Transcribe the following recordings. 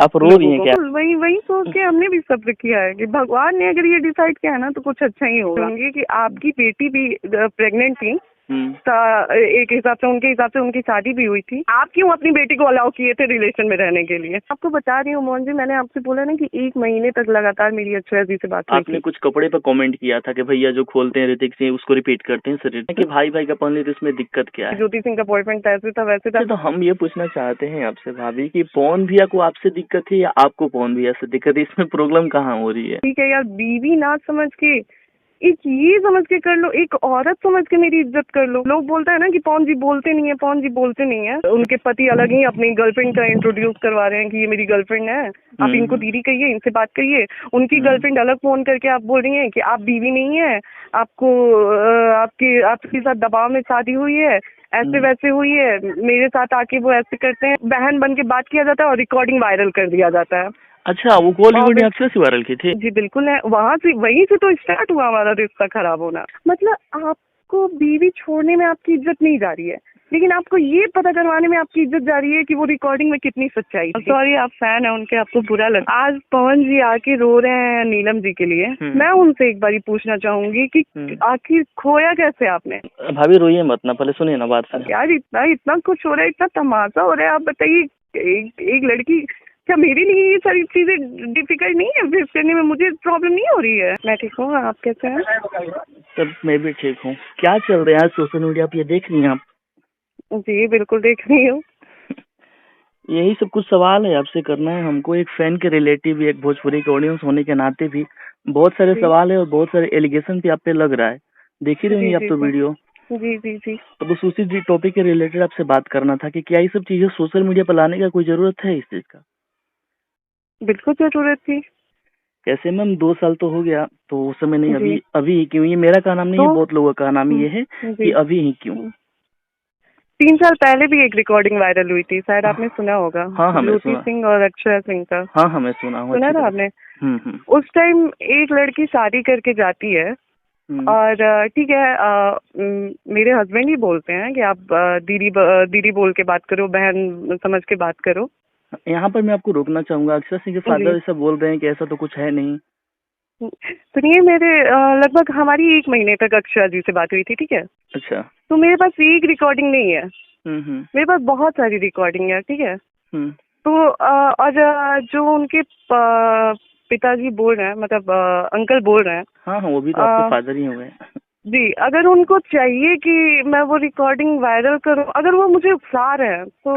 आप रो रही हैं क्या? वही वही सोच के हमने भी सब्र किया है कि भगवान ने अगर ये डिसाइड किया है ना तो कुछ अच्छा ही होगा। कि आपकी बेटी भी प्रेग्नेंट थी, एक हिसाब से उनकी शादी भी हुई थी। आप क्यों अपनी बेटी को अलाउ किए थे रिलेशन में रहने के लिए? आपको बता रही हूँ मोहन जी, मैंने आपसे बोला ना कि 1 महीने तक लगातार मेरी अक्षरा जी से बात हुई। आपने कुछ कपड़े पर कमेंट किया था कि भैया जो खोलते हैं ऋतिक सिंह उसको रिपीट करते हैं शरीर कि भाई भाई का पहले, तो इसमें दिक्कत क्या है? ज्योति सिंह का बॉयफ्रेंड ऐसे था वैसे था। तो हम ये पूछना चाहते हैं आपसे भाभी कि पवन भैया को आपसे दिक्कत है या आपको पवन भैया से दिक्कत है? इसमें प्रॉब्लम कहाँ हो रही है? ठीक है यार, बीवी ना समझ के एक ये समझ के कर लो, एक औरत समझ के मेरी इज्जत कर लो। लोग बोलता है ना कि पवन जी बोलते नहीं है, पवन जी बोलते नहीं है। उनके पति अलग ही अपनी गर्लफ्रेंड का इंट्रोड्यूस करवा रहे हैं कि ये मेरी गर्लफ्रेंड है, आप इनको दीदी कहिए, इनसे बात करिए। उनकी गर्लफ्रेंड अलग फोन करके आप बोल रही हैं कि आप बीवी नहीं है, आपको आपके साथ दबाव में शादी हुई है, ऐसे वैसे हुई है, मेरे साथ आके वो ऐसे करते हैं। बहन बन के बात किया जाता है और रिकॉर्डिंग वायरल कर दिया जाता है। अच्छा, वो कॉल रिकॉर्डिंग अक्षरा से वायरल की थी? जी बिल्कुल है, वहीं से तो स्टार्ट हुआ हमारा रिश्ता खराब होना। मतलब आपको बीवी छोड़ने में आपकी इज्जत नहीं जा रही है, लेकिन आपको ये पता करवाने में आपकी इज्जत जा रही है कि वो रिकॉर्डिंग में कितनी सच्चाई थी। सॉरी, आप फैन है उनके, आपको बुरा लगा। आज पवन जी आके रो रहे हैं नीलम जी के लिए। मैं उनसे एक बारी पूछना चाहूंगी कि आखिर खोया कैसे आपने? भाभी रोइए मत ना, पहले सुनिए ना बात। यार इतना कुछ हो रहा है, इतना तमाशा हो रहा है। आप बताइए, एक लड़की, क्या मेरे लिए ये सारी चीजें डिफिकल्ट नहीं है फेस करने में? मुझे प्रॉब्लम नहीं हो रही है। मैं ठीक हूँ, आप कैसे हैं? तब मैं भी ठीक हूँ। क्या चल रहा है सोशल मीडिया पे, ये देख रही हैं आप? जी बिल्कुल देख रही हूँ। यही सब कुछ सवाल है आपसे करना है हमको, एक फैन के रिलेटिव, एक भोजपुरी के ऑडियंस होने के नाते भी बहुत सारे सवाल है और बहुत सारे एलिगेशन भी आप पे लग रहा है। देख ही रही हैं आप तो वीडियो। जी जी जी। तो बस उसी जी टॉपिक के रिलेटेड आपसे बात करना था कि क्या ये सब चीजें सोशल मीडिया पर लाने का कोई जरूरत है इस चीज का? बिल्कुल जरूरत थी। कैसे मैम, 2 साल तो हो गया, तो उस समय नहीं, अभी अभी ही क्यों? ये मेरा का नाम नहीं है, बहुत लोगों का नाम ये है कि अभी ही क्यों? 3 साल पहले भी एक रिकॉर्डिंग वायरल हुई थी, शायद आपने सुना होगा। हाँ, ज्योति सिंह और अक्षरा सिंह का। हाँ, मैं सुना था आपने? उस टाइम एक लड़की शादी करके जाती है और ठीक है, मेरे हस्बैंड ही बोलते हैं कि आप दीदी बोल के बात करो, बहन समझ के बात करो। यहाँ पर मैं आपको रोकना चाहूंगा, अक्षरा सिंह के फादर ऐसा बोल रहे हैं कि ऐसा तो कुछ है नहीं। सुनिए, मेरे लगभग हमारी 1 महीने तक अक्षरा जी से बात हुई थी, ठीक है? अच्छा। तो मेरे पास एक रिकॉर्डिंग नहीं है, मेरे पास बहुत सारी रिकॉर्डिंग है, ठीक है? तो और जो उनके पिताजी बोल रहे हैं, मतलब अंकल बोल रहे हैं। हाँ, वो भी तो आपके फादर ही हुए। जी, अगर उनको चाहिए कि मैं वो रिकॉर्डिंग वायरल करूं, अगर वो मुझे उकसा रहे हैं तो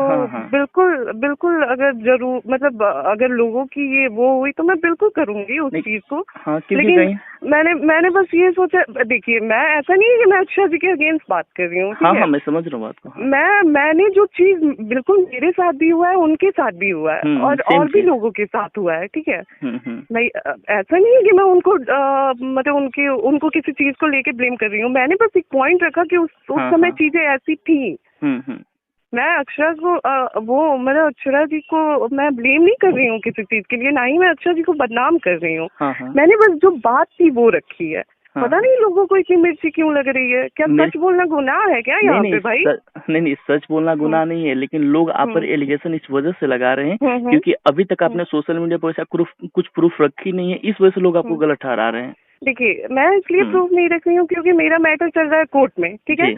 बिल्कुल बिल्कुल, अगर जरूर, मतलब अगर लोगों की ये वो हुई तो मैं बिल्कुल करूंगी उस चीज को। लेकिन मैंने बस ये सोचा, देखिए मैं ऐसा नहीं है कि मैं अक्षरा जी के अगेंस्ट बात कर रही हूँ, हाँ, मैं समझ रहा हूँ बात को। मैंने जो चीज, बिल्कुल मेरे साथ भी हुआ है, उनके साथ भी हुआ है और भी लोगों के साथ हुआ है, ठीक है? मैं ऐसा नहीं है कि मैं उनको मतलब उनको किसी चीज को लेके ब्लेम कर रही हूँ। मैंने बस एक पॉइंट रखा कि उस समय चीजें ऐसी थी। मैं अक्षरा को मतलब अक्षरा जी को मैं ब्लेम नहीं कर रही हूँ किसी चीज के लिए, ना ही मैं अक्षरा जी को बदनाम कर रही हूँ। मैंने बस जो बात थी वो रखी है। पता नहीं लोगों को इतनी मिर्ची क्यों लग रही है? क्या सच बोलना गुनाह है क्या यहाँ पे भाई? नहीं, सच बोलना गुनाह नहीं है, लेकिन लोग आप पर एलिगेशन इस वजह से लगा रहे हैं क्योंकि अभी तक आपने सोशल मीडिया पर ऐसा कुछ प्रूफ रखी नहीं है, इस वजह से लोग आपको गलत ठहरा रहे हैं। देखिए, मैं इसलिए प्रूफ नहीं रख रही हूँ क्योंकि मेरा मैटर चल रहा है कोर्ट में, ठीक है?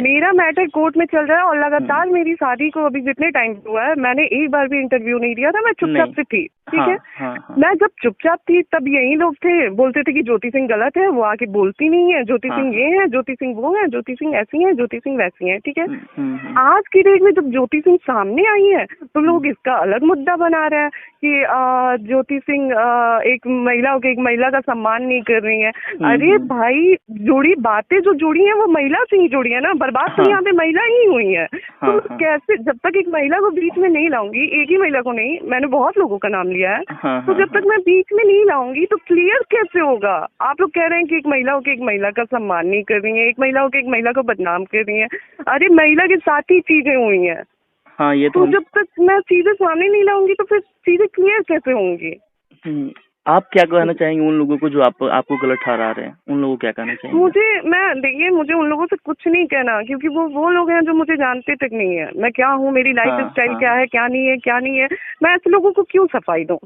मेरा मैटर कोर्ट में चल रहा है और लगातार मेरी शादी को अभी जितने टाइम हुआ है, मैंने एक बार भी इंटरव्यू नहीं दिया था। मैं चुपचाप से थी, ठीक है? मैं जब चुपचाप थी तब यही लोग थे, बोलते थे कि ज्योति सिंह गलत है, वो आके बोलती नहीं है, ज्योति सिंह ये है, ज्योति सिंह वो है, ज्योति सिंह ऐसी है, ज्योति सिंह वैसी है, ठीक है? आज की डेट में जब ज्योति सिंह सामने आई है तो लोग इसका अलग मुद्दा बना रहे हैं कि ज्योति सिंह एक महिला का सम्मान नहीं कर रही है। अरे भाई, बातें जो जुड़ी हैं वो महिला से ही जुड़ी है ना, बर्बाद तो यहाँ पे महिला ही हुई है। तो कैसे, जब तक एक महिला को बीच में नहीं लाऊंगी, एक ही महिला को नहीं, मैंने बहुत लोगों का नाम लिया है, तो जब तक मैं बीच में नहीं लाऊंगी तो क्लियर कैसे होगा? आप लोग कह रहे हैं कि एक महिला होकर एक महिला का सम्मान नहीं कर रही है, एक महिला होकर एक महिला को बदनाम कर रही है। अरे महिला के साथ ही चीजें हुई हैं। हाँ, ये तो जब तक मैं चीजें सामने नहीं लाऊंगी तो फिर चीजें क्लियर कैसे होंगी? आप क्या कहना चाहेंगे उन लोगों को जो आपको गलत ठहरा रहे हैं? उन लोगों को क्या कहना चाहेंगे? देखिए मुझे उन लोगों से कुछ नहीं कहना, क्योंकि वो लोग हैं जो मुझे जानते तक नहीं है मैं क्या हूँ, मेरी लाइफ स्टाइल क्या है, क्या नहीं है। मैं ऐसे लोगों को क्यों सफाई दूं?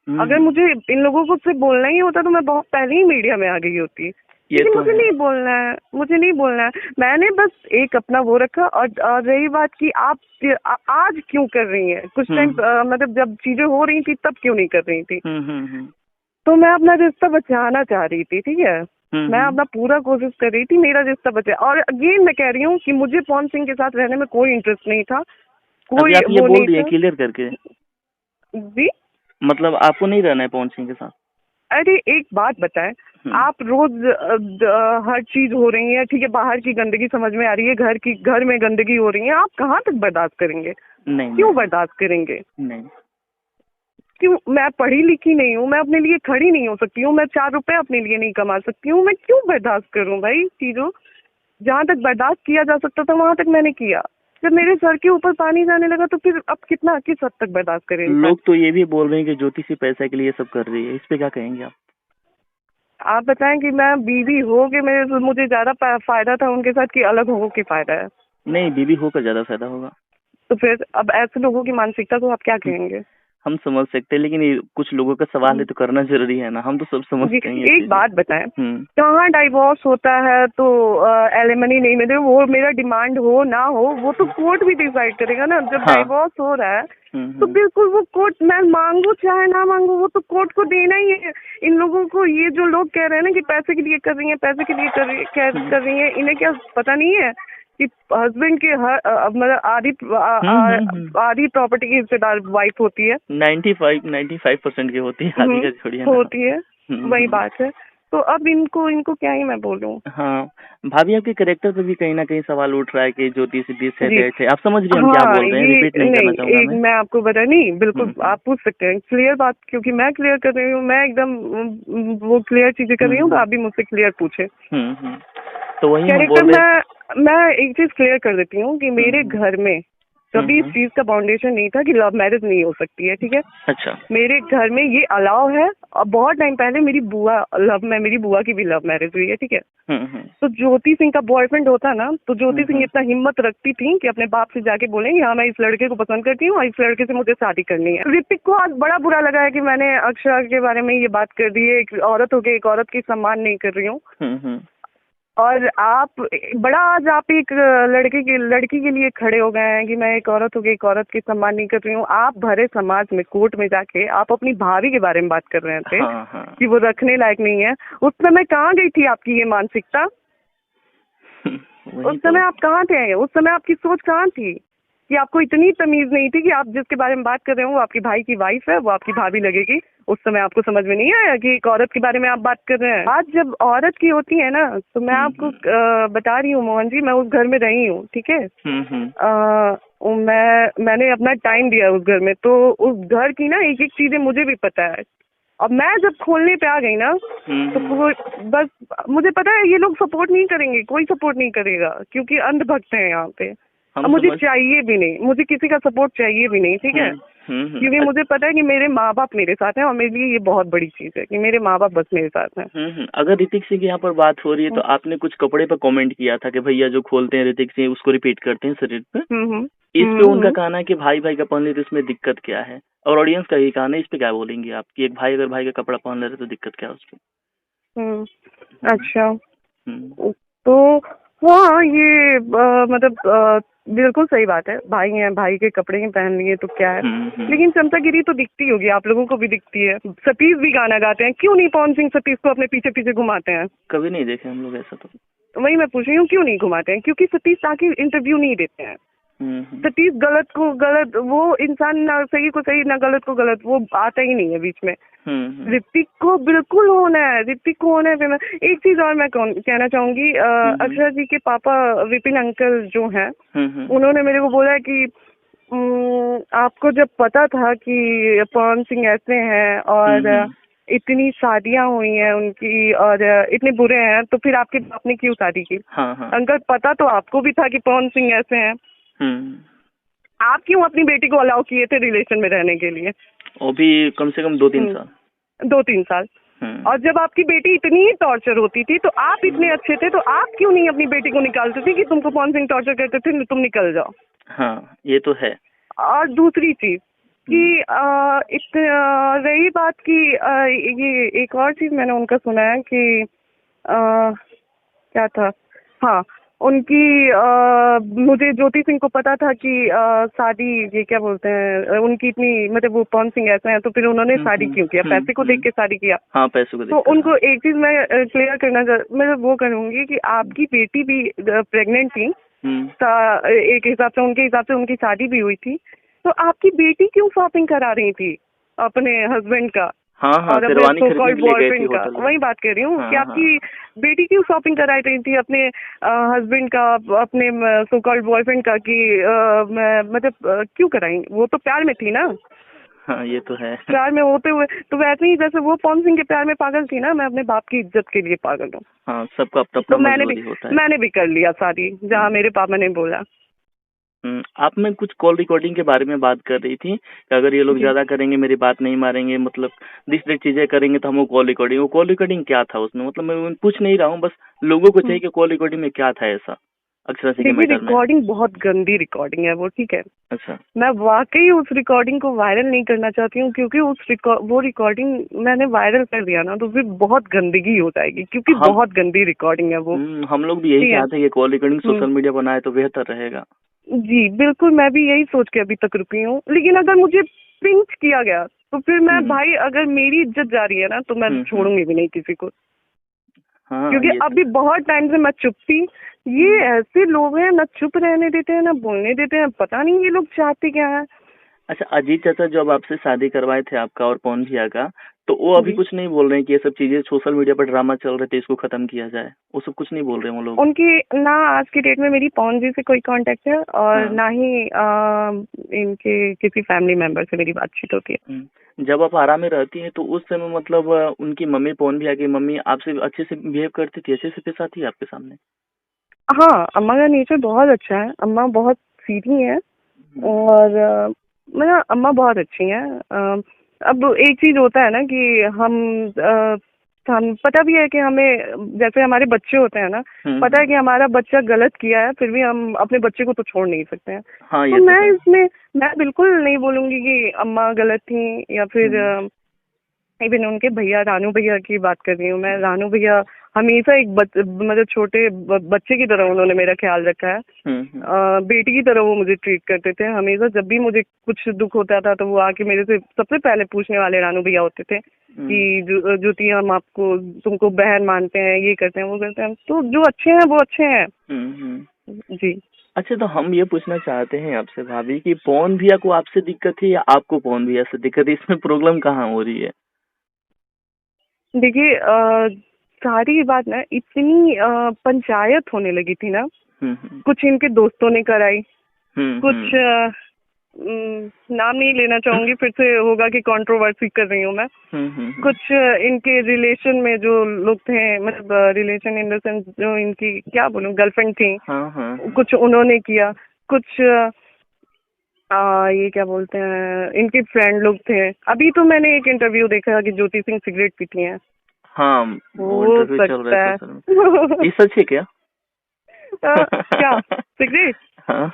अगर मुझे इन लोगों को सिर्फ बोलना ही होता तो मैं बहुत पहले ही मीडिया में आ गई होती। लेकिन मुझे नहीं बोलना है, मैंने बस एक अपना वो रखा। और रही बात की आप आज क्यों कर रही हैं, कुछ टाइम मतलब जब चीजें हो रही थी तब क्यों नहीं कर रही थी? तो मैं अपना रिश्ता बचाना चाह रही थी, ठीक है। मैं अपना पूरा कोशिश कर रही थी मेरा रिश्ता बचे। और अगेन मैं कह रही हूँ कि मुझे पवन सिंह के साथ रहने में कोई इंटरेस्ट नहीं था, कोई आप ये बोल दिए क्लियर करके जी। मतलब आपको नहीं रहना है पवन सिंह के साथ? अरे एक बात बताएं, आप रोज हर चीज हो रही है, ठीक है, बाहर की गंदगी समझ में आ रही है, घर में गंदगी हो रही है, आप कहाँ तक बर्दाश्त करेंगे? नहीं, क्यों बर्दाश्त करेंगे? नहीं, क्यों? मैं पढ़ी लिखी नहीं हूँ, मैं अपने लिए खड़ी नहीं हो सकती हूँ, मैं 4 रुपए अपने लिए नहीं कमा सकती हूँ, मैं क्यों बर्दाश्त करूँ भाई चीजों? जहाँ तक बर्दाश्त किया जा सकता था वहां तक मैंने किया। जब मेरे सर के ऊपर पानी जाने लगा तो फिर अब किस हद तक बर्दाश्त करें? लोग तो ये भी बोल रहे हैं कि ज्योति सी पैसा के लिए सब कर रही है, इस पे क्या कहेंगे आप? आप बताएं कि मैं बीवी हो के मुझे ज्यादा फायदा था उनके साथ कि अलग हो के फायदा है? नहीं, बीवी होकर ज्यादा फायदा होगा। तो फिर अब ऐसे लोगों की मानसिकता को आप क्या कहेंगे? हम समझ सकते हैं, लेकिन कुछ लोगों का सवाल है तो करना जरूरी है ना, हम तो सब समझते हैं। एक बात बताएं, कहाँ डाइवोर्स होता है तो एलिमनी नहीं मिले, वो मेरा डिमांड हो ना हो वो तो कोर्ट भी डिसाइड करेगा ना। जब डाइवोर्स हो रहा है तो बिल्कुल वो कोर्ट, मैं मांगू चाहे ना मांगू, वो तो कोर्ट को देना ही है। इन लोगों को, ये जो लोग कह रहे हैं ना कि पैसे के लिए कर रही है, पैसे के लिए कर रही है, इन्हें क्या पता नहीं है कि हस्बैंड की मतलब आधी प्रॉपर्टी की हिस्सेदार वाइफ होती है। 95% की होती है, आधी का छोड़िए होती है। वही बात है। तो अब इनको क्या ही मैं बोलूं। हाँ भाभी, आपके कैरेक्टर पे भी कहीं ना कहीं सवाल उठ रहा है कि ज्योति से 20 थे। आप समझ रही हैं हम क्या बोल रहे हैं? रिपीट नहीं करना चाहूंगा मैं आपको बता नहीं, बिल्कुल आप पूछ सकते हैं क्लियर बात, क्योंकि मैं क्लियर कर रही हूँ, मैं एकदम वो क्लियर चीजें कर रही हूँ, तो आप भी मुझसे क्लियर पूछे। तो वही कैरेक्टर मैं एक चीज क्लियर कर देती हूँ कि मेरे घर में कभी इस चीज का फाउंडेशन नहीं था कि लव मैरिज नहीं हो सकती है, ठीक है। अच्छा। मेरे घर में ये अलाउ है। और बहुत टाइम पहले मेरी बुआ की भी लव मैरिज हुई है, ठीक है। तो ज्योति सिंह का बॉयफ्रेंड होता ना, तो ज्योति सिंह इतना हिम्मत रखती थी कि अपने बाप से जाके बोलेंगे हाँ मैं इस लड़के को पसंद करती हूँ और इस लड़के से मुझे शादी करनी है। ऋतिक को आज बड़ा बुरा लगा है कि मैंने अक्षरा के बारे में ये बात कर दी है। एक औरत होकर एक औरत की सम्मान नहीं कर रही हूँ। और आप आज आप एक लड़की के लिए खड़े हो गए हैं कि मैं एक औरत होकर एक औरत की सम्मान नहीं कर रही हूँ। आप भरे समाज में कोर्ट में जाके आप अपनी भाभी के बारे में बात कर रहे थे कि वो रखने लायक नहीं है। उस समय कहाँ गई थी आपकी ये मानसिकता? उस समय आप कहाँ थे? उस समय आपकी सोच कहाँ थी कि आपको इतनी तमीज नहीं थी कि आप जिसके बारे में बात कर रहे हो वो आपकी भाई की वाइफ है, वो आपकी भाभी लगेगी। उस समय आपको समझ में नहीं आया कि एक औरत के बारे में आप बात कर रहे हैं। आज जब औरत की होती है ना, तो मैं आपको बता रही हूँ मोहन जी, मैं उस घर में रही हूँ, ठीक है। मैंने अपना टाइम दिया उस घर में, तो उस घर की ना एक एक चीजें मुझे भी पता है। अब मैं जब खोलने पे आ गई ना, तो बस मुझे पता है ये लोग सपोर्ट नहीं करेंगे, कोई सपोर्ट नहीं करेगा, क्योंकि अंधभक्त है यहाँ पे। अब मुझे चाहिए भी नहीं, मुझे किसी का सपोर्ट चाहिए भी नहीं, ठीक है। क्योंकि मुझे पता है कि मेरे माँ बाप मेरे साथ हैं और मेरे लिए ये बहुत बड़ी चीज है कि मेरे माँ बाप बस मेरे साथ हैं। अगर ऋतिक सिंह की यहाँ पर बात हो रही है तो आपने कुछ कपड़े पर कमेंट किया था कि भैया जो खोलते हैं ऋतिक सिंह उसको रिपीट करते हैं शरीर पे। इस पे उनका कहना है कि भाई का पहन ले तो इसमें दिक्कत क्या है, और ऑडियंस का यही कहना है। इस पे क्या बोलेंगे आप कि एक भाई अगर भाई का कपड़ा पहन ले रहे तो दिक्कत क्या है उसको? अच्छा, तो हाँ ये मतलब बिल्कुल सही बात है। भाई हैं, भाई के कपड़े ही पहन लिए तो क्या है। लेकिन चमचागिरी तो दिखती होगी, आप लोगों को भी दिखती है। सतीश भी गाना गाते हैं, क्यों नहीं पवन सिंह सतीश को अपने पीछे पीछे घुमाते हैं? कभी नहीं देखे हम लोग ऐसा। तो वही मैं पूछ रही हूँ, क्यों नहीं घुमाते हैं? क्योंकि सतीश ताकि इंटरव्यू नहीं देते हैं। सतीश गलत को गलत, वो इंसान ना सही को सही ना गलत को गलत, वो आता ही नहीं है बीच में। ऋतिक को बिल्कुल होना है, ऋतिक को होना है। एक चीज और मैं कहना चाहूंगी, अक्षरा जी के पापा विपिन अंकल जो हैं, उन्होंने मेरे को बोला कि आपको जब पता था कि पवन सिंह ऐसे हैं और इतनी शादियां हुई हैं उनकी और इतने बुरे हैं, तो फिर आपके बाप ने क्यों शादी की? अंकल पता तो आपको भी था कि पवन सिंह ऐसे हैं, आप क्यों अपनी बेटी को अलाउ किए थे रिलेशन में रहने के लिए? वो भी कम से कम 2-3 साल। 2-3 साल। और जब आपकी बेटी इतनी ही टॉर्चर होती थी तो आप इतने अच्छे थे तो आप क्यों नहीं अपनी बेटी को निकालते थे कि तुमको पवन सिंह टॉर्चर करते थे, तुम निकल जाओ। हाँ ये तो है। और दूसरी चीज कि रही बात की ये एक और चीज मैंने उनका सुना है कि क्या था, हाँ उनकी मुझे ज्योति सिंह को पता था कि शादी, ये क्या बोलते हैं, उनकी इतनी मतलब वो पवन सिंह ऐसे हैं तो फिर उन्होंने शादी क्यों किया, पैसे को देख के शादी किया। हाँ पैसे को देख तो उनको एक चीज मैं क्लियर करना मैं वो करूंगी कि आपकी बेटी भी प्रेग्नेंट थी, एक हिसाब से उनकी शादी भी हुई थी, तो आपकी बेटी क्यों शॉपिंग करा रही थी अपने हस्बैंड का और अपने सो कॉल्ड बॉयफ्रेंड का, वही बात कर रही हूँ कि आपकी बेटी क्यों शॉपिंग करा रही थी अपने हस्बैंड का, अपने सो कॉल्ड बॉयफ्रेंड का, कि मतलब क्यों कराई, वो तो प्यार में थी ना। हाँ ये तो है, प्यार में होते हुए तो वैसे ही जैसे वो पवन सिंह के प्यार में पागल थी ना, मैं अपने बाप की इज्जत के लिए पागल हूँ। हाँ सबका अपना मजबूरी होता है। मैंने भी कर लिया शादी जहाँ मेरे पापा ने बोला। आप में कुछ कॉल रिकॉर्डिंग के बारे में बात कर रही थी कि अगर ये लोग ज्यादा करेंगे, मेरी बात नहीं मारेंगे, मतलब दूसरी चीजें करेंगे तो हम वो कॉल रिकॉर्डिंग क्या था उसमें, मतलब मैं पूछ नहीं रहा हूँ, बस लोगों को चाहिए कि कॉल रिकॉर्डिंग में क्या था ऐसा अक्षरा सिंह के मैटर में। रिकॉर्डिंग बहुत गंदी रिकॉर्डिंग है वो, ठीक है। अच्छा। मैं वाकई उस रिकॉर्डिंग को वायरल नहीं करना चाहती हूँ क्योंकि वो रिकॉर्डिंग मैंने वायरल कर दिया ना तो फिर बहुत गंदगी हो जाएगी, क्योंकि बहुत गंदी रिकॉर्डिंग है वो। हम लोग भी यही चाहते हैं कि कॉल रिकॉर्डिंग सोशल मीडिया बनाए तो बेहतर रहेगा। जी बिल्कुल, मैं भी यही सोच के अभी तक रुकी हूँ, लेकिन अगर मुझे पिंच किया गया तो फिर मैं भाई, अगर मेरी इज्जत जा रही है ना तो मैं छोड़ूंगी भी नहीं किसी को। क्योंकि अभी बहुत टाइम से मैं चुप थी, ये ऐसे लोग हैं ना चुप रहने देते हैं ना बोलने देते हैं, पता नहीं ये लोग चाहते क्या है। अच्छा, अजीत चाचा जब आपसे शादी करवाए थे आपका और पवन भैया का, तो वो अभी कुछ नहीं बोल रहे हैं कि ये सब चीजें सोशल मीडिया पर ड्रामा चल रहे थे इसको खत्म किया जाए, वो सब कुछ नहीं बोल रहे हैं वो लोग? उनकी ना आज की डेट में मेरी पवन जी से कोई कांटेक्ट है और ना ही इनके किसी फैमिली मेंबर से मेरी बातचीत होती है। जब आप आरा में रहती हैं तो उस समय मतलब उनकी मम्मी, पवन भैया की मम्मी आपसे अच्छे से बिहेव करती थी, अच्छे से पेश आती है आपके सामने? हाँ, अम्मा का नेचर बहुत अच्छा है, अम्मा बहुत सीधी है और मतलब अम्मा बहुत अच्छी हैं। अब एक चीज होता है ना कि हम पता भी है कि हमें, जैसे हमारे बच्चे होते हैं ना, पता है कि हमारा बच्चा गलत किया है, फिर भी हम अपने बच्चे को तो छोड़ नहीं सकते हैं। हाँ, तो मैं बिल्कुल नहीं बोलूंगी कि अम्मा गलत थी या फिर इवन उनके भैया, रानू भैया की बात कर रही हूँ मैं। रानू भैया हमेशा एक मतलब छोटे बच्चे की तरह उन्होंने मेरा ख्याल रखा है। बेटी की तरह वो मुझे ट्रीट करते थे हमेशा। जब भी मुझे कुछ दुख होता था तो वो आके मेरे से सबसे पहले पूछने वाले रानू भैया होते थे कि ज्योति हम आपको, तुमको बहन मानते हैं, ये करते हैं वो करते हैं। तो जो अच्छे हैं वो अच्छे हैं। जी। अच्छा, तो हम ये पूछना चाहते हैं आपसे भाभी कि पवन भैया को आपसे दिक्कत है या आपको पवन भैया से दिक्कत है, इसमें प्रॉब्लम कहाँ हो रही है? देखिए सारी बात ना इतनी पंचायत होने लगी थी ना, कुछ इनके दोस्तों ने कराई, कुछ नाम नहीं लेना चाहूंगी, फिर से होगा कि कंट्रोवर्सी कर रही हूँ मैं। कुछ इनके रिलेशन में जो लोग थे, मतलब रिलेशन इन द सेंस जो इनकी क्या बोलूं गर्लफ्रेंड थी, कुछ उन्होंने किया, कुछ ये क्या बोलते हैं इनके फ्रेंड लोग थे। अभी तो मैंने एक इंटरव्यू देखा कि ज्योति सिंह सिगरेट पीती हैं। हाँ, हो सकता है। ये सच है क्या? क्या सिगरेट? हाँ।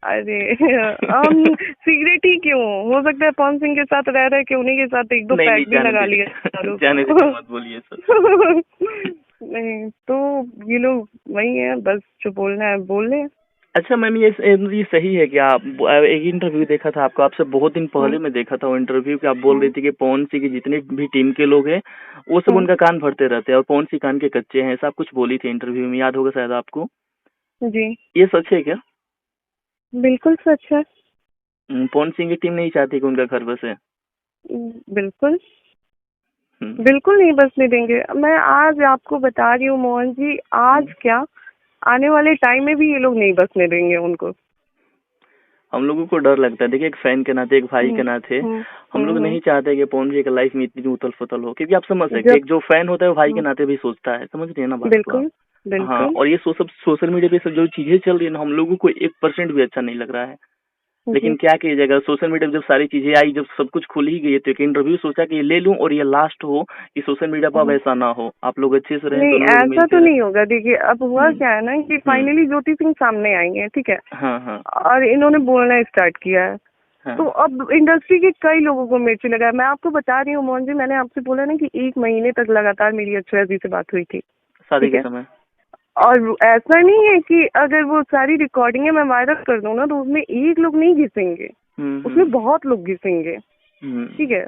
अरे सिगरेट ही क्यों, हो सकता है पवन सिंह के साथ रह रहे कि उन्हीं के साथ एक दो पैक भी लगा लिया। जाने दीजिए, मत बोलिए सर। नहीं तो ये लोग वही है, बस जो बोलना है बोल रहे हैं। अच्छा मैम, ये सही है कि आप एक इंटरव्यू देखा था आपका, आपसे बहुत दिन पहले मैं देखा था वो इंटरव्यू कि आप बोल रही थी कि पवन सिंह के जितने भी टीम के लोग हैं वो सब उनका कान भरते रहते हैं और पवन सिंह कान के कच्चे हैं, ऐसा आप कुछ बोली थी इंटरव्यू में, याद होगा शायद आपको। जी। ये सच है क्या? बिल्कुल सच है। पवन सिंह की टीम नहीं चाहती कि उनका घर बसे? बिल्कुल बिल्कुल नहीं बसने देंगे। मैं आज आपको बता रही हूँ मोहन जी, आज क्या आने वाले टाइम में भी ये लोग नहीं बसने देंगे उनको। हम लोगों को डर लगता है, देखिए एक फैन के नाते, एक भाई के नाते हम लोग नहीं चाहते कि पवन जी की लाइफ में इतनी उथल पुथल हो, क्योंकि आप समझ सकते हैं एक जो फैन होता है वो भाई के नाते भी सोचता है, समझ रहे हैं ना बात? बिल्कुल। हाँ, और ये सोशल मीडिया पे सब जो चीजें चल रही है ना, हम लोगों को 1% भी अच्छा नहीं लग रहा है। लेकिन क्या कीजिएगा, सोशल मीडिया पे जब सारी चीजें आई, जब सब कुछ खुल ही गई है, तो एक इंटरव्यू सोचा कि ये ले लूं और ये लास्ट हो, कि सोशल मीडिया पर अब ऐसा ना हो, आप लोग अच्छे से रहें, नहीं दोनों लोग ऐसा तो नहीं होगा। देखिए अब हुआ क्या है ना कि फाइनली ज्योति सिंह सामने आई है, ठीक है, हाँ हाँ, और इन्होंने बोलना स्टार्ट किया है। हाँ, तो अब इंडस्ट्री के कई लोगों को मिर्ची लगा है। मैं आपको बता रही हूँ मोहन जी, मैंने आपसे बोला ना कि 1 महीने तक लगातार मेरी अक्षरा जी से बात हुई थी, शादी ठीक के है, समय। और ऐसा नहीं है कि अगर वो सारी रिकॉर्डिंगें मैं वायरल कर दूं ना तो उसमें एक लोग नहीं घिसेंगे, उसमें बहुत लोग घिसेंगे, ठीक है।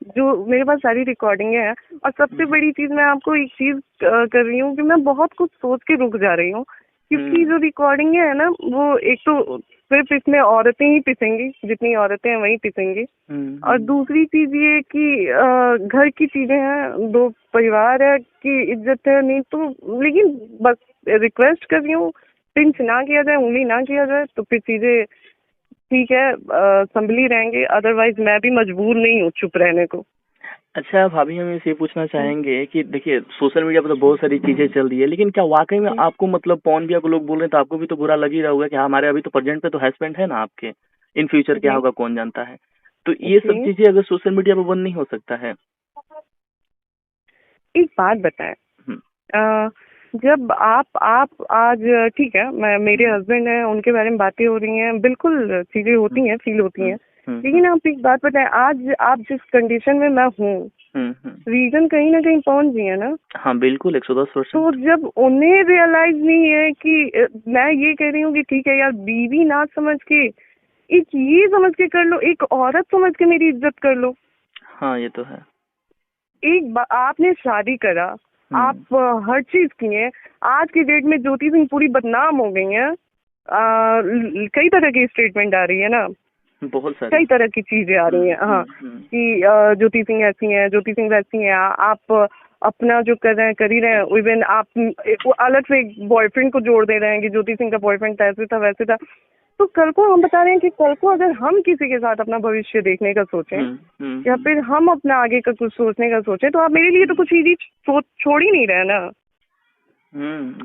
जो मेरे पास सारी रिकॉर्डिंगें हैं, और सबसे बड़ी चीज मैं आपको एक चीज कर रही हूँ कि मैं बहुत कुछ सोच के रुक जा रही हूँ, क्योंकि जो रिकॉर्डिंग है ना वो एक तो सिर्फ इसमें औरतें ही पिसेंगी, जितनी औरतें हैं वही पिसेंगी, और दूसरी चीज ये कि घर की चीजें हैं, 2 परिवार है कि इज्जत है नहीं तो, लेकिन बस रिक्वेस्ट कर रही हूँ पिंच ना किया जाए, उंगली ना किया जाए, तो फिर चीजें ठीक है संभली रहेंगे, अदरवाइज मैं भी मजबूर नहीं हूँ चुप रहने को। अच्छा भाभी, हम इसे पूछना चाहेंगे कि देखिए सोशल मीडिया पर तो बहुत सारी चीजें चल रही है, लेकिन क्या वाकई में आपको मतलब पॉन बिया को लोग बोल रहे हैं तो आपको भी तो बुरा लग ही रहा होगा कि हमारे अभी तो प्रेजेंट पे तो हस्बैंड है ना आपके, इन फ्यूचर क्या होगा कौन जानता है। तो ये सब चीजें अगर सोशल मीडिया पर बंद नहीं हो सकता है? एक बात बताएं, जब आप आज ठीक है, मेरे हस्बैंड हैं, उनके बारे में बातें हो रही हैं, बिल्कुल चीजें होती हैं, फील होती हैं, लेकिन आप एक बात बताएं, आज आप जिस कंडीशन में मैं हूँ, रीजन कहीं ना कहीं पहुंच गई है ना। हाँ बिल्कुल, 110%। तो जब उन्हें रियलाइज नहीं है कि मैं ये कह रही हूँ कि ठीक है यार, बीवी ना समझ के, एक ये समझ के कर लो, एक औरत समझ के मेरी इज्जत कर लो। हाँ ये तो है। आपने शादी करा, आप हर चीज किए, आज की डेट में ज्योति सिंह पूरी बदनाम हो गई है, कई तरह की स्टेटमेंट आ रही है ना, बहुत सारी कई तरह की चीजें आ रही हैं, हाँ, कि ज्योति सिंह ऐसी हैं, ज्योति सिंह वैसी हैं, आप अपना जो कर रहे हैं कर ही रहे हैं, इवन आप अलग से एक बॉयफ्रेंड को जोड़ दे रहे हैं कि ज्योति सिंह का बॉयफ्रेंड ऐसे था वैसे था। तो कल को हम बता रहे हैं कि कल को अगर हम किसी के साथ अपना भविष्य देखने का सोचें, या फिर हम अपना आगे का कुछ सोचने का सोचें, तो आप मेरे लिए तो कुछ इजी सोच छोड़ ही नहीं रहे ना।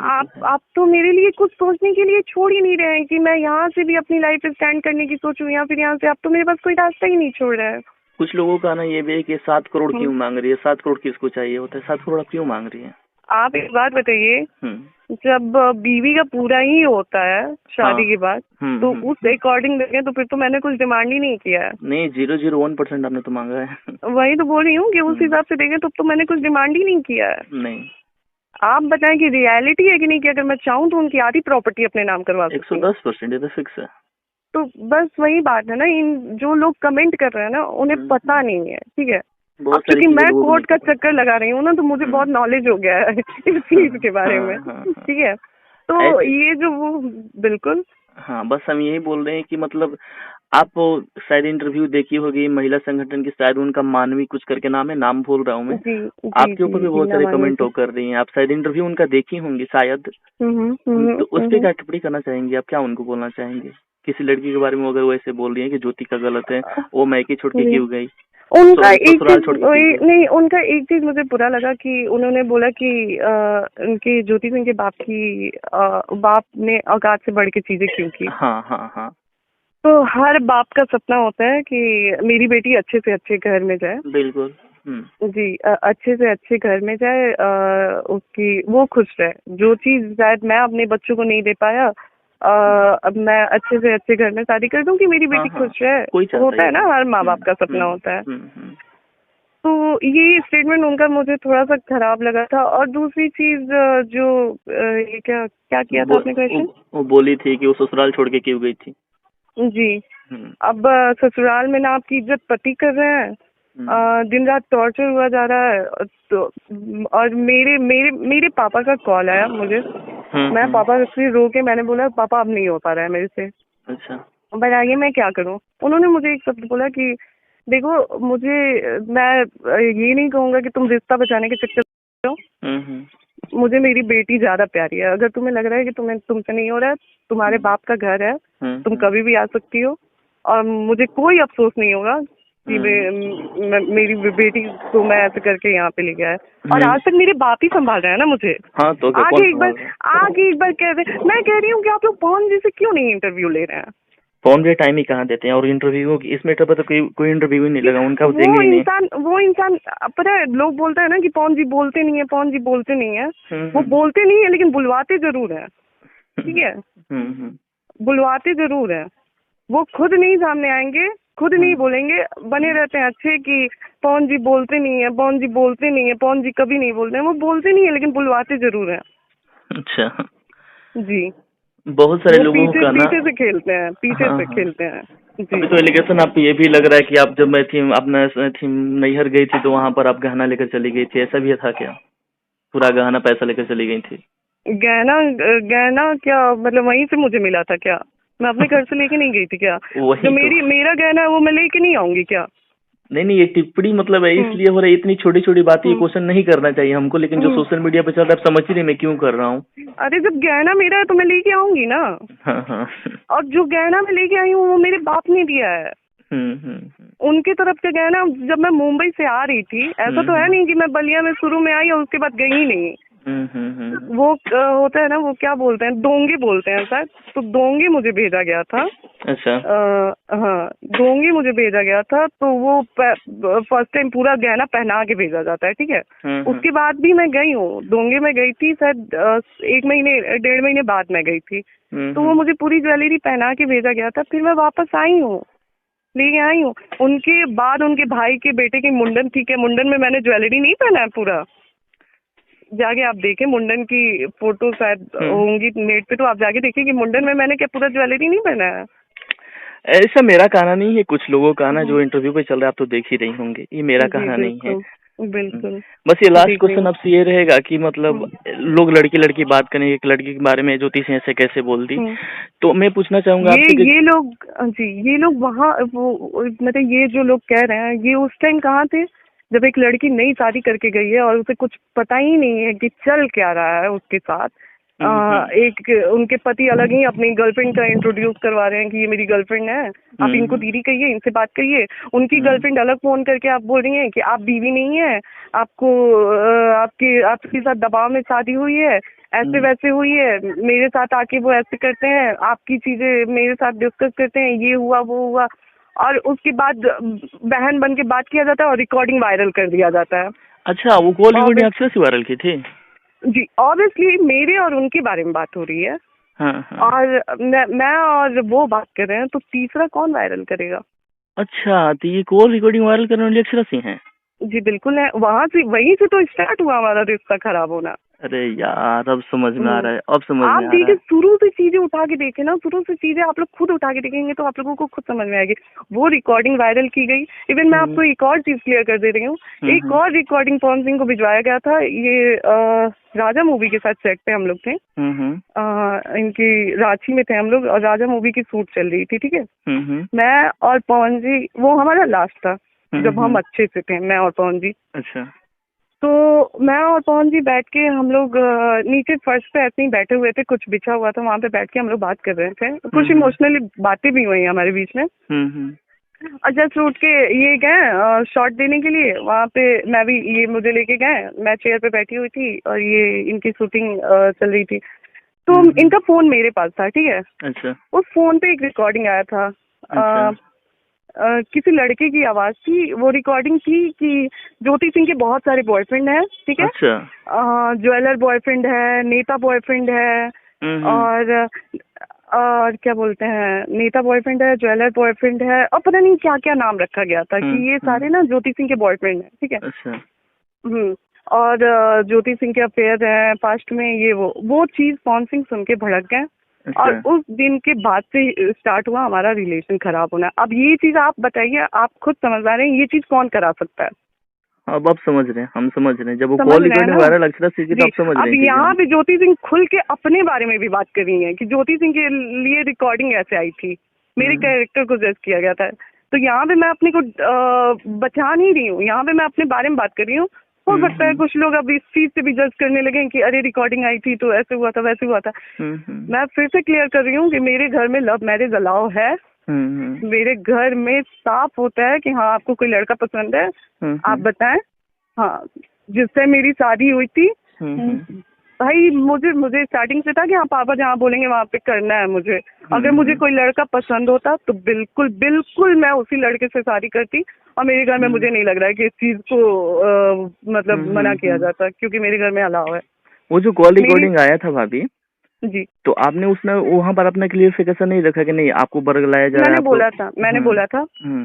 आप तो मेरे लिए कुछ सोचने के लिए छोड़ ही नहीं रहे हैं कि मैं यहाँ से भी अपनी लाइफ स्टैंड करने की सोचूं, या फिर यहाँ से आप तो मेरे पास कोई रास्ता ही नहीं छोड़ रहे हैं। कुछ लोगों का ना ये भी है कि 7 करोड़ क्यों मांग रही है, 7 करोड़ किसको चाहिए होता है, 7 करोड़ क्यों मांग रही है? आप एक बात बताइए, जब बीवी का पूरा ही होता है शादी के बाद, तो उस अकॉर्डिंग देखें तो फिर तो मैंने कुछ डिमांड ही नहीं किया है। नहीं, 001% आपने तो मांगा है। वही तो बोल रही हूँ कि उस हिसाब से देखें तो मैंने कुछ डिमांड ही नहीं किया है। नहीं, आप बताएं कि रियलिटी है कि नहीं, कि अगर मैं चाहूँ तो उनकी आधी प्रॉपर्टी अपने नाम करवा सकती हूँ। 110% ये तो फिक्स है। तो बस वही बात है ना, इन जो लोग कमेंट कर रहे हैं ना उन्हें पता नहीं है, ठीक है। अब क्योंकि मैं कोर्ट का चक्कर लगा रही हूँ ना, तो मुझे बहुत नॉलेज हो गया है इस चीज के बारे में, ठीक है। तो ये जो वो बिल्कुल, हाँ बस हम यही बोल रहे हैं कि मतलब आप शायद इंटरव्यू देखी होगी महिला संगठन की, शायद उनका मानवी कुछ करके नाम है, नाम भूल रहा हूँ मैं, आपके ऊपर भी बहुत सारे कमेंट कर रही हैं, आप शायद इंटरव्यू उनका देखी होंगी शायद। तो उस पर क्या टिप्पणी करना चाहेंगे आप, क्या उनको बोलना चाहेंगे किसी लड़की के बारे में अगर वैसे बोल रही है कि ज्योति का गलत है, वो मैके छोड़ के क्यों गई? उनका एक चीज नहीं, उनका एक चीज मुझे बुरा लगा कि उन्होंने बोला कि उनके ज्योति सिंह के बाप ने औकात से बढ़ के चीजें क्यों की। हाँ। तो हर बाप का सपना होता है कि मेरी बेटी अच्छे से अच्छे घर में जाए। बिल्कुल। जी, अच्छे से अच्छे घर में जाए, उसकी वो खुश रहे, जो चीज शायद मैं अपने बच्चों को नहीं दे पाया, अब मैं अच्छे से अच्छे घर में शादी कर दूं कि मेरी बेटी खुश रहे। होता है ना, हर माँ बाप का सपना होता है। तो ये स्टेटमेंट उनका मुझे थोड़ा सा खराब लगा था। और दूसरी चीज जो ये क्या किया था आपने क्वेश्चन? वो बोली थी कि वो ससुराल छोड़ के क्यों गई थी। जी, अब ससुराल में ना आपकी इज्जत पति कर रहे हैं, दिन रात टॉर्चर हुआ जा रहा है। तो और मेरे पापा का कॉल आया मुझे, मैं पापा से रो के मैंने बोला पापा अब नहीं हो पा रहा है मेरे से। अच्छा, बताइए मैं क्या करूं? उन्होंने मुझे एक शब्द बोला कि देखो, मैं ये नहीं कहूंगा कि तुम रिश्ता बचाने के चक्कर में, मुझे मेरी बेटी ज्यादा प्यारी है। अगर तुम्हें लग रहा है कि तुमसे नहीं हो रहा है, तुम्हारे बाप का घर है, तुम कभी भी आ सकती हो, और मुझे कोई अफसोस नहीं होगा कि मेरी बेटी को मैं ऐसे करके यहाँ पे ले गया है। और आज तक मेरे बाप ही संभाल रहे हैं ना मुझे। हाँ, तो आगे एक बार कह रहे, मैं कह रही हूँ कि आप लोग पवन जी से क्यों नहीं इंटरव्यू ले रहे हैं? फोन पे टाइम ही कहाँ देते हैं। और इंटरव्यू इस मैटर पर तो कोई इंटरव्यू ही नहीं लगा उनका, वो इंसान पता है, लोग बोलते हैं ना कि पवन जी बोलते नहीं है, पवन जी बोलते नहीं है। वो बोलते नहीं है लेकिन बुलवाते जरूर है, ठीक है। बुलवाते जरूर है। वो खुद नहीं सामने आएंगे, खुद नहीं बोलेंगे, बने रहते हैं अच्छे कि पवन जी बोलते नहीं है, पवन जी बोलते नहीं है, पवन जी कभी नहीं बोलते हैं। वो बोलते नहीं है लेकिन बुलवाते जरूर है। अच्छा जी, बहुत सारे लोगों का ना पीछे से खेलते हैं, पीछे से खेलते हैं। अभी तो एलिगेशन आप ये भी लग रहा है कि आप जब मैं थी अपना थी नैहर गई थी तो वहाँ पर आप गहना लेकर चली गई थी, ऐसा भी था क्या? पूरा गहना पैसा लेकर चली गई थी? गहना क्या मतलब वहीं से मुझे मिला था क्या? मैं अपने घर से लेके नहीं गई थी क्या? जो मेरा गहना है वो मैं लेके नहीं आऊंगी क्या? नहीं, ये टिप्पणी मतलब है इसलिए हो रहा है, इतनी छोटी छोटी बातें क्वेश्चन नहीं करना चाहिए हमको, लेकिन जो सोशल मीडिया पे चल रहा है आप समझ ही नहीं मैं क्यों कर रहा हूँ। अरे जब गहना मेरा है तो मैं लेके आऊंगी ना। हाँ। और जो गहना मैं लेके आई हूँ वो मेरे बाप ने दिया है। उनके तरफ से गहना। जब मैं मुंबई से आ रही थी, ऐसा तो है नहीं कि मैं बलिया में शुरू में आई और उसके बाद गई ही नहीं। वो होता है ना, वो क्या बोलते हैं, डोंगे बोलते हैं शायद, तो डोंगे मुझे भेजा गया था। अच्छा। हाँ, डोंगे मुझे भेजा गया था, तो वो फर्स्ट टाइम पूरा गहना पहना के भेजा जाता है, ठीक है। उसके बाद भी मैं गई हूँ डोंगे में, गई थी शायद 1 महीने बाद मैं गई थी। तो वो मुझे पूरी ज्वेलरी पहना के भेजा गया था। फिर मैं वापस आई हूँ, लेके आई हूँ। उनके बाद उनके भाई के बेटे की मुंडन, ठीक है, मुंडन में मैंने ज्वेलरी नहीं पहना है पूरा। जाके आप देखें, मुंडन की फोटो शायद होंगी नेट पे, तो आप जाके देखिए कि मुंडन में मैंने क्या पूरा ज्वेलरी नहीं पहना है। ऐसा मेरा कहना नहीं है, कुछ लोगों का कहना जो इंटरव्यू पे चल रहा है आप तो देख ही रही होंगे, ये मेरा कहना नहीं है। बिल्कुल। बस ये लास्ट क्वेश्चन आपसे ये रहेगा कि मतलब लोग लड़की बात करें, एक लड़की के बारे में ज्योतिष ऐसे कैसे बोल दी, तो मैं पूछना चाहूंगा आपसे ये लोग जी, ये लोग वहाँ वो मतलब ये जो लोग कह रहे हैं, ये उस टाइम कहाँ थे जब एक लड़की नई शादी करके गई है और उसे कुछ पता ही नहीं है कि चल क्या रहा है उसके साथ। एक उनके पति अलग ही अपनी गर्लफ्रेंड का इंट्रोड्यूस करवा रहे हैं कि ये मेरी गर्लफ्रेंड है, आप इनको दीदी कहिए, इनसे बात करिए। उनकी गर्लफ्रेंड अलग फोन करके आप बोल रही हैं कि आप बीवी नहीं है, आपको आपके साथ दबाव में शादी हुई है, ऐसे वैसे हुई है, मेरे साथ आके वो ऐसे करते हैं, आपकी चीजें मेरे साथ डिस्कस करते हैं, ये हुआ वो हुआ। और उसके बाद बहन बन के बात किया जाता है और रिकॉर्डिंग वायरल कर दिया जाता है। अच्छा, वो कॉल रिकॉर्डिंग अक्षरा से वायरल की थी? जी, ऑब्वियसली मेरे और उनके बारे में बात हो रही है। हाँ। और मैं और वो बात कर रहे हैं, तो तीसरा कौन वायरल करेगा? अच्छा, तो ये कॉल रिकॉर्डिंग वायरल करने वाली अक्षरा सिंह है? जी बिल्कुल है। वहीं से तो स्टार्ट हुआ हमारा रिश्ता खराब होना। अरे यार, अब समझ में आ रहा है, अब समझ में आ रहा है। आप देखिए, शुरू से चीजें उठा के देखे ना, शुरू से चीजें आप लोग खुद उठा के देखेंगे तो आप लोगों को खुद समझ में आएगी। वो रिकॉर्डिंग वायरल की गई। इवन मैं आपको एक और चीज क्लियर कर दे रही हूँ, एक और रिकॉर्डिंग पवन सिंह को भिजवाया गया था। ये राजा मूवी के साथ सेट पे हम लोग थे, इनकी रांची में थे हम लोग, और राजा मूवी की शूट चल रही थी, ठीक है। मैं और पवन जी, वो हमारा लास्ट था जब हम अच्छे से थे, मैं और पवन जी। अच्छा। तो मैं और पवन जी बैठ के, हम लोग नीचे फर्श पे ऐसे ही बैठे हुए थे, कुछ बिछा हुआ था, वहाँ पे बैठ के हम लोग बात कर रहे थे। कुछ इमोशनली बातें भी हुई हमारे बीच में। और जस्ट उठ के ये गए शॉट देने के लिए, वहाँ पे मैं भी, ये मुझे लेके गए, मैं चेयर पे बैठी हुई थी और ये इनकी शूटिंग चल रही थी। तो इनका फोन मेरे पास था, ठीक है। अच्छा। उस फोन पे एक रिकॉर्डिंग आया था। किसी लड़के की आवाज थी, वो रिकॉर्डिंग थी कि ज्योति सिंह के बहुत सारे बॉयफ्रेंड हैं, ठीक है। अच्छा। ज्वेलर बॉयफ्रेंड है, नेता बॉयफ्रेंड है, और क्या बोलते हैं, नेता बॉयफ्रेंड है, ज्वेलर बॉयफ्रेंड है, और पता नहीं क्या क्या नाम रखा गया था कि ये सारे ना ज्योति सिंह के बॉयफ्रेंड हैं, ठीक है। अच्छा। और ज्योति सिंह के अफेयर है पास्ट में, ये वो चीज पवन सिंह सुन के भड़क गए। अच्छा। और उस दिन के बाद से स्टार्ट हुआ हमारा रिलेशन खराब होना। अब ये चीज आप बताइए, आप खुद समझदार हैं, ये चीज कौन करा सकता है? अब आप समझ रहे हैं, हम समझ रहे हैं, जब वो call recording viral Akshara Singh की, तो आप समझ रहे हैं। अब यहाँ पे ज्योति सिंह खुल के अपने बारे में भी बात कर रही है कि ज्योति सिंह के लिए रिकॉर्डिंग ऐसे आई थी, मेरे कैरेक्टर को जज किया गया था। तो यहाँ पे मैं अपने को बचा नहीं रही हूँ, यहाँ पे मैं अपने बारे में बात कर रही हूँ। हो सकता है कुछ लोग अब इस चीज से भी जज करने लगे कि अरे रिकॉर्डिंग आई थी तो ऐसे हुआ था वैसे हुआ था। मैं फिर से क्लियर कर रही हूँ कि मेरे घर में लव मैरिज अलाउ है। मेरे घर में साफ होता है कि हाँ, आपको कोई लड़का पसंद है, आप बताएं। हाँ, जिससे मेरी शादी हुई थी, भाई मुझे स्टार्टिंग से था कि हाँ पापा जहाँ बोलेंगे वहाँ पे करना है मुझे। अगर मुझे कोई लड़का पसंद होता तो बिल्कुल मैं उसी लड़के से शादी करती। और मेरे घर में मुझे नहीं लग रहा है कि इस चीज को मतलब मना किया जाता, क्योंकि मेरे घर में अलाउ है। वो जो कॉल रिकॉर्डिंग आया था भाभी जी, तो आपने उसमें वहाँ पर अपना क्लियरिफिकेशन नहीं रखा कि नहीं आपको बर्ग लाया जा रहा है? मैंने बोला था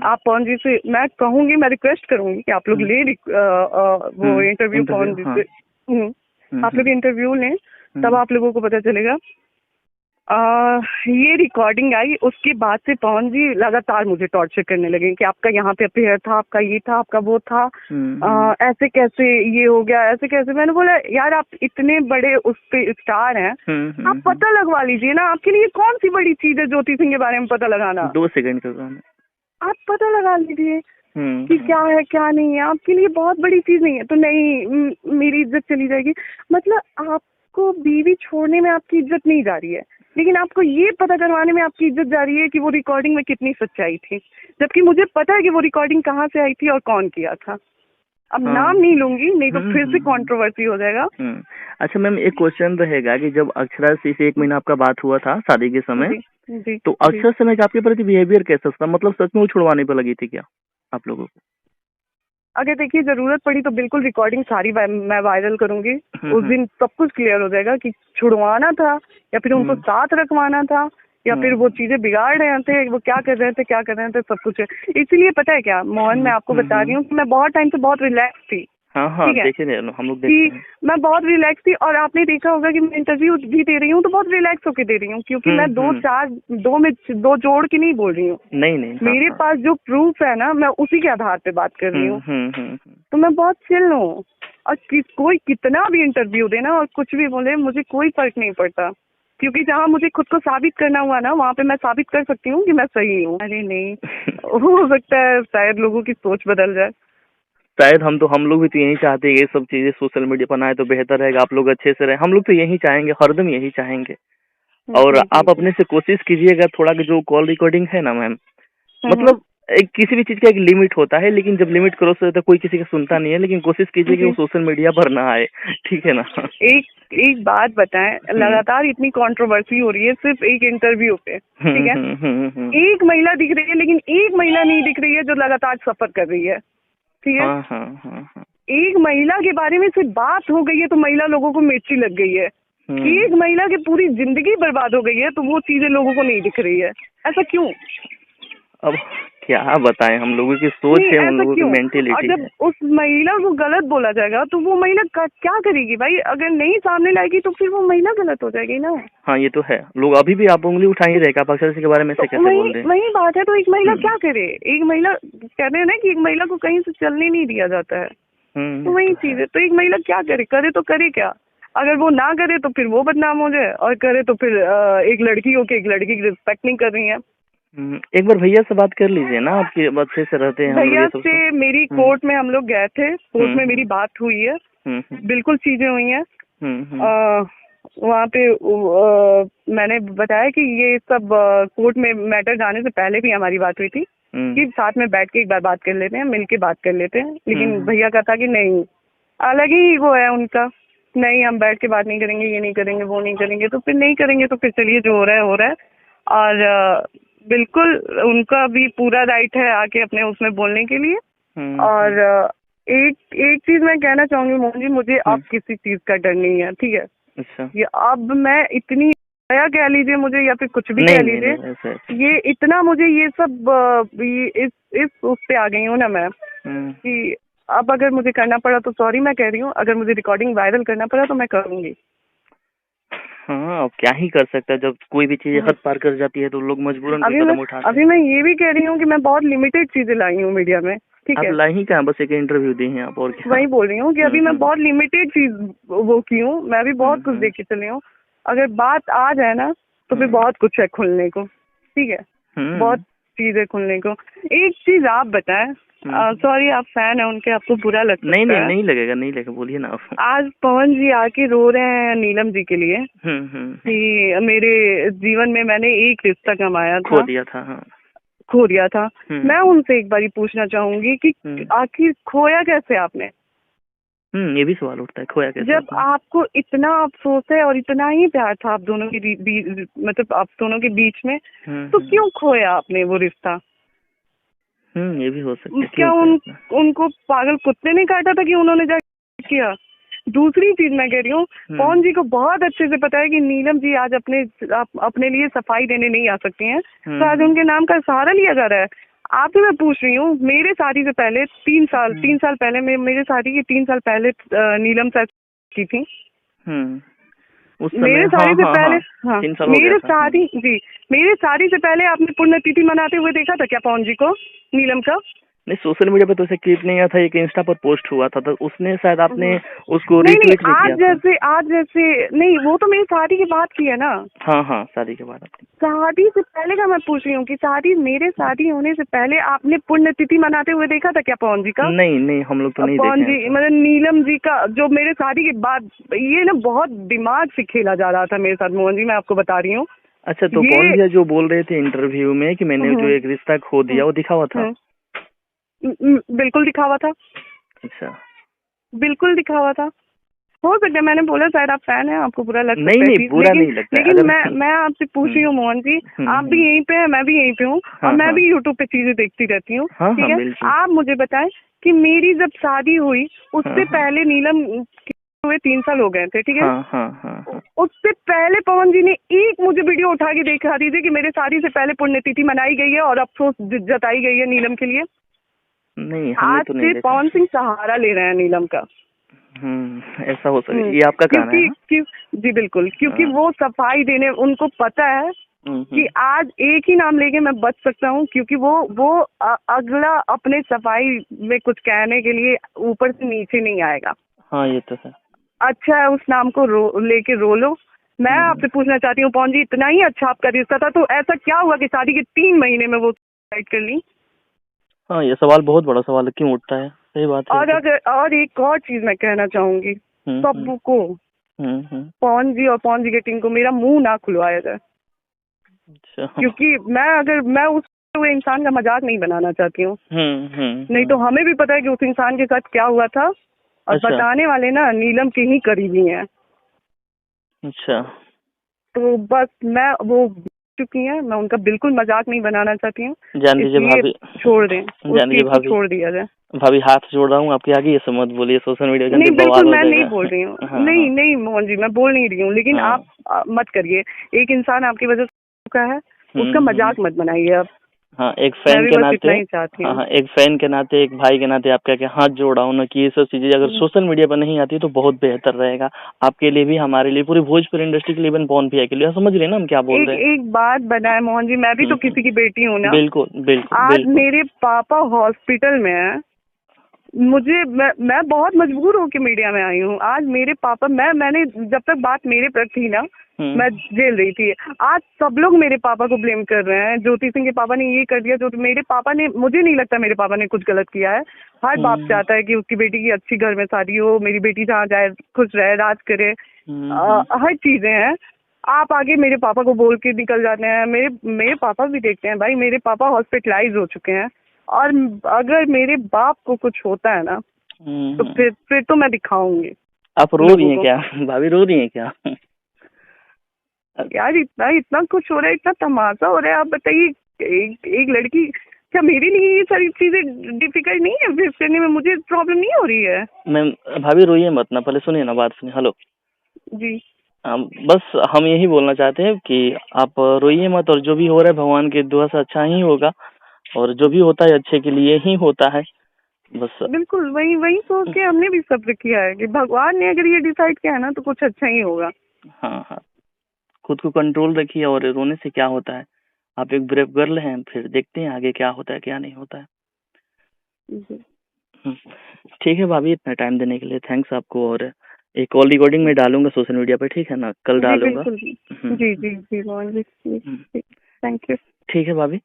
आप पवन जी से, मैं कहूंगी, मैं रिक्वेस्ट करूंगी कि आप लोग ले वो इंटरव्यू पवन जी से, आप लोग इंटरव्यू लें, तब आप लोगों को पता चलेगा। ये रिकॉर्डिंग आई, उसके बाद से पवन जी लगातार मुझे टॉर्चर करने लगे कि आपका यहाँ पे अफेयर था, आपका ये था, आपका वो था, ऐसे कैसे ये हो गया, ऐसे कैसे। मैंने बोला यार आप इतने बड़े उस पे स्टार हैं, आप पता लगवा लीजिए ना, आपके लिए कौन सी बड़ी चीज है ज्योति सिंह के बारे में पता लगाना। 2 सेकंड का काम है, आप पता लगा लीजिए कि क्या है क्या नहीं है, आपके लिए बहुत बड़ी चीज नहीं है। तो नहीं, मेरी इज्जत चली जाएगी। मतलब आपको बीवी छोड़ने में आपकी इज्जत नहीं जा रही है, लेकिन आपको ये पता करवाने में आपकी इज्जत जा रही है कि वो रिकॉर्डिंग में कितनी सच्चाई थी, जबकि मुझे पता है कि वो रिकॉर्डिंग कहाँ से आई थी और कौन किया था। अब नाम नहीं लूंगी, नहीं तो फिर से कंट्रोवर्सी हो जाएगा। अच्छा मैम, एक क्वेश्चन रहेगा कि जब अक्षरा से 1 महीना आपका बात हुआ था शादी के समय, जी, तो अक्षरा समय आपके प्रति बिहेवियर कैसा था? मतलब सच में वो छुड़वाने पे लगी थी क्या आप लोगों को? अगर देखिए जरूरत पड़ी तो बिल्कुल रिकॉर्डिंग सारी मैं वायरल करूंगी। उस दिन सब कुछ क्लियर हो जाएगा कि छुड़वाना था या फिर उनको साथ रखवाना था या फिर वो चीजें बिगाड़ रहे थे, वो क्या कर रहे थे, सब कुछ है। इसीलिए पता है क्या मोहन, मैं आपको बता रही हूँ कि मैं बहुत टाइम से बहुत रिलैक्स थी। हाँ, देखे हम लोग कि मैं बहुत रिलैक्स थी, और आपने देखा होगा कि मैं इंटरव्यू भी दे रही हूँ तो बहुत रिलैक्स होकर दे रही हूँ, क्योंकि मैं दो जोड़ के नहीं बोल रही हूँ। नहीं, मेरे पास जो प्रूफ है ना, मैं उसी के आधार पे बात कर रही हूँ। तो मैं बहुत चिल हूँ, और कोई कितना भी इंटरव्यू देना और कुछ भी बोले, मुझे कोई फर्क नहीं पड़ता, क्योंकि जहाँ मुझे खुद को साबित करना हुआ ना, वहाँ पे मैं साबित कर सकती हूँ कि मैं सही हूँ। अरे नहीं, हो सकता है शायद लोगों की सोच बदल जाए। शायद हम लोग भी तो यही चाहते हैं, ये सब चीजें सोशल मीडिया पर आए तो बेहतर रहेगा, आप लोग अच्छे से रहे। हम लोग तो यही चाहेंगे, हरदम यही चाहेंगे। और आप अपने से कोशिश कीजिएगा थोड़ा कि जो कॉल रिकॉर्डिंग है ना मैम, मतलब एक किसी भी चीज का एक लिमिट होता है, लेकिन जब लिमिट क्रॉस होता है कोई किसी का सुनता नहीं है, लेकिन कोशिश कीजिए कि वो सोशल मीडिया पर ना आए, ठीक है ना? एक बात बताएं, लगातार इतनी कंट्रोवर्सी हो रही है सिर्फ एक इंटरव्यू पे, ठीक है? एक महिला दिख रही है, लेकिन एक महिला नहीं दिख रही है जो लगातार सफर कर रही है, ठीक है? हाँ। एक महिला के बारे में सिर्फ बात हो गई है तो महिला लोगों को मिर्ची लग गई है। एक महिला की पूरी जिंदगी बर्बाद हो गई है तो वो चीजें लोगों को नहीं दिख रही है। ऐसा क्यों? अब क्या बताएं, हम लोगों की सोच है, हम लोगों की मेंटेलिटी है। और जब उस महिला को गलत बोला जाएगा तो वो महिला क्या करेगी भाई? अगर नहीं सामने लाएगी तो फिर वो महिला गलत हो जाएगी ना। हाँ ये तो है, लोग अभी भी आप उंगली उठा ही रहेगा, आप अक्षर के बारे में से कैसे बोल रहे हैं? वही बात है, तो एक महिला क्या करे? एक महिला, कहते हैं ना कि एक महिला को कहीं से चलने नहीं दिया जाता है, तो वही चीज है। तो एक महिला क्या करे तो करे क्या? अगर वो ना करे तो फिर वो बदनाम हो जाए, और करे तो फिर एक लड़की हो के एक लड़की की रिस्पेक्ट नहीं कर रही है। एक बार भैया से बात कर लीजिए ना, आपके अच्छे से रहते हैं। भैया से मेरी कोर्ट में हम लोग गए थे, कोर्ट में मेरी बात हुई है, बिल्कुल चीजें हुई हैं। वहाँ पे मैंने बताया कि ये सब कोर्ट में मैटर जाने से पहले भी हमारी बात हुई थी कि साथ में बैठ के एक बार बात कर लेते हैं, मिलके बात कर लेते हैं। लेकिन भैया का था कि नहीं, अलग ही वो है उनका, नहीं हम बैठ के बात नहीं करेंगे, ये नहीं करेंगे, वो नहीं करेंगे। तो फिर नहीं करेंगे तो फिर चलिए, जो हो रहा है हो रहा है। और बिल्कुल उनका भी पूरा राइट है आके अपने उसमें बोलने के लिए। और एक चीज मैं कहना चाहूंगी मोहन जी, मुझे अब किसी चीज का डर नहीं है, ठीक है? अच्छा। ये अब मैं इतनी दया कह लीजिए मुझे, या फिर कुछ भी कह लीजिए, ये इतना मुझे ये सब इस उस पे आ गई हूँ ना मैं, कि अब अगर मुझे करना पड़ा तो सॉरी मैं कह रही हूँ, अगर मुझे रिकॉर्डिंग वायरल करना पड़ा तो मैं करूंगी। हाँ, अब क्या ही कर सकता है, जब कोई भी चीज हद पार कर जाती है तो लोग मजबूरन कदम उठाते हैं। अभी मैं ये भी कह रही हूँ कि मैं बहुत लिमिटेड चीजें लाई हूँ मीडिया में, ठीक है? आप लाई ही कहाँ, बस एक इंटरव्यू दी हैं आप, और क्या? वही बोल रही हूँ कि अभी मैं बहुत लिमिटेड चीज वो की हूँ, मैं अभी बहुत कुछ देख के चली हूँ। अगर बात आ जाए ना तो फिर बहुत कुछ है खुलने को, ठीक है? बहुत चीजें खुलने को। एक चीज आप बताएं, सॉरी आप फैन है उनके, आपको बुरा लगता है? नहीं लगेगा, बोलिए ना आप। आज पवन जी आके रो रहे हैं नीलम जी के लिए कि मेरे जीवन में मैंने एक रिश्ता कमाया था, खो दिया था। मैं उनसे एक बार पूछना चाहूंगी कि आखिर खोया कैसे आपने? ये भी सवाल उठता है, खोया कैसे? जब आपको इतना अफसोस है और इतना ही प्यार था आप दोनों के मतलब आप दोनों के बीच में, तो क्यों खोया आपने वो रिश्ता? ये भी हो सकता है। क्या उनको पागल कुत्ते ने काटा था कि उन्होंने जाके किया? दूसरी चीज मैं कह रही हूँ, पवन जी को बहुत अच्छे से पता है कि नीलम जी आज अपने लिए सफाई देने नहीं आ सकती हैं, तो आज उनके नाम का सहारा लिया जा रहा है। आपसे मैं पूछ रही हूँ, मेरे शादी से पहले 3 साल पहले मेरे शादी के 3 साल पहले नीलम सर की थी। उस समय मेरे शादी से पहले मेरे शादी से पहले आपने पुण्यतिथि मनाते हुए देखा था क्या पवन जी को, नीलम का? नहीं, सोशल मीडिया पे तो उसे क्लिप नहीं आया था, एक इंस्टा पर पोस्ट हुआ था, तो उसने शायद आपने उसको रीट्वीट भी किया। आज जैसे नहीं, वो तो मेरी शादी के बाद की है ना। हाँ, शादी के बाद। शादी से पहले का मैं पूछ रही हूँ कि मेरे शादी होने से पहले आपने पुण्यतिथि मनाते हुए देखा था क्या पवन जी का? नहीं, हम लोग तो नहीं पवन जी मतलब नीलम जी का जो मेरे शादी के बाद, ये ना बहुत दिमाग से खेला जा रहा था मेरे साथ मोहन जी, मैं आपको बता रही हूँ। अच्छा, तो पवन जी जो बोल रहे थे इंटरव्यू में कि मैंने जो एक रिश्ता खो दिया, वो दिखा हुआ था? बिल्कुल दिखा हुआ था। अच्छा, बिल्कुल दिखा हुआ था। हो सकता है, मैंने बोला शायद आप फैन हैं, आपको बुरा लग सकता है। नहीं, बुरा नहीं लगता। लेकिन मैं आपसे पूछ रही हूँ मोहन जी, आप भी यहीं पे हैं, मैं भी यहीं पे हूँ, और मैं भी यूट्यूब पे चीजें देखती रहती हूँ, ठीक है? आप मुझे बताएं कि मेरी जब शादी हुई उससे पहले नीलम हुए 3 साल हो गए थे, ठीक है? उससे पहले पवन जी ने एक मुझे वीडियो उठा के दिखा दी थी कि मेरे शादी से पहले पुण्यतिथि मनाई गई है और अफसोस जताई गई है नीलम के लिए? नहीं, आज से पवन सिंह सहारा ले रहे हैं नीलम का। ऐसा हो सकता है, ये आपका कहना है? जी बिल्कुल, क्योंकि वो सफाई देने, उनको पता है कि आज एक ही नाम लेके मैं बच सकता हूँ, क्योंकि वो अगला अपने सफाई में कुछ कहने के लिए ऊपर से नीचे नहीं आएगा। हाँ, ये तो है। अच्छा है, उस नाम को लेके रो लो। मैं आपसे पूछना चाहती हूँ पवन जी, इतना ही अच्छा आपका रिश्ता था, तो ऐसा क्या हुआ कि शादी के 3 महीने में वो सुसाइड कर ली? हाँ, ये सवाल बहुत बड़ा सवाल है, क्यों उठता है? सही बात है। और एक और चीज मैं कहना चाहूंगी सबको, पवन जी और पवन जी की टीम को, मेरा मुंह ना खुलवाया जाए। अच्छा। क्योंकि मैं उस इंसान का मजाक नहीं बनाना चाहती हूँ। नहीं तो हमें भी पता है कि उस इंसान के साथ क्या हुआ था, और बताने वाले ना नीलम के ही करीबी हैं। अच्छा, तो बस मैं वो चुकी हैं, मैं उनका बिल्कुल मजाक नहीं बनाना चाहती हूँ। जान लीजिए भाभी, छोड़ दें, छोड़ दिया जाए। भाभी हाथ जोड़ रहा हूँ आपके आगे, ये सब मत बोलिए, सोशल मीडिया पे नहीं, बिल्कुल मैं नहीं बोल रही हूँ। नहीं मोहन जी, मैं बोल नहीं रही हूँ, लेकिन आप मत करिए। एक इंसान आपकी वजह से चुका है, उसका मजाक मत बनाइए आप। हाँ, एक फैन के नाते, एक फैन के नाते, एक भाई के नाते आपका क्या हाथ जोड़ा हूँ ना कि ये सब चीजें अगर सोशल मीडिया पर नहीं आती तो बहुत बेहतर रहेगा आपके लिए भी, हमारे लिए, पूरी भोजपुरी इंडस्ट्री के लिए, इवन पवन भैया के लिए। समझ रहे हैं ना हम क्या बोल रहे हैं? एक बात बनाए मोहन जी, मैं भी तो किसी की बेटी हूँ ना। बिल्कुल। आज मेरे पापा हॉस्पिटल में है, मैं बहुत मजबूर होकर मीडिया में आई हूँ। आज मेरे पापा, मैंने जब तक बात मेरे पर थी ना, मैं जेल रही थी। आज सब लोग मेरे पापा को ब्लेम कर रहे हैं, ज्योति सिंह के पापा ने ये कर दिया, जो मेरे पापा ने, मुझे नहीं लगता मेरे पापा ने कुछ गलत किया है। हर बाप चाहता है कि उसकी बेटी की अच्छी घर में शादी हो, मेरी बेटी जहाँ जाए खुश रहे, राज करे, हर चीजें हैं। आप आगे मेरे पापा को बोल के निकल जाते हैं। मेरे पापा भी देखते हैं भाई, मेरे पापा हॉस्पिटलाइज हो चुके हैं, और अगर मेरे बाप को कुछ होता है ना तो फिर तो मैं दिखाऊंगी। आप रो रही हैं क्या भाभी, रो रही हैं क्या? यार इतना कुछ हो रहा है, इतना तमाशा हो रहा है। आप बताइए, एक लड़की, क्या मेरे लिए ये सारी चीजें डिफिकल्ट नहीं है फेस करने में? मुझे प्रॉब्लम नहीं हो रही है। मैम भाभी रोइए मत ना, पहले सुनिए ना, बात सुनिए। हेलो जी, बस हम यही बोलना चाहते हैं कि आप रोइए मत, और जो भी हो रहा है भगवान की दुआ से अच्छा ही होगा, और जो भी होता है अच्छे के लिए ही होता है। बस बिल्कुल वही सोच के हमने भी सब्र किया है कि भगवान ने अगर ये डिसाइड किया है ना तो कुछ अच्छा ही होगा। हाँ, खुद को कंट्रोल रखिए, और रोने से क्या होता है, आप एक ब्रेव गर्ल हैं, फिर देखते हैं आगे क्या होता है क्या नहीं होता है। ठीक है भाभी, इतना टाइम देने के लिए थैंक्स आपको, और एक कॉल रिकॉर्डिंग में डालूंगा सोशल मीडिया पे, ठीक है ना? कल डालूंगा। जी, थैंक यू। ठीक है भाभी।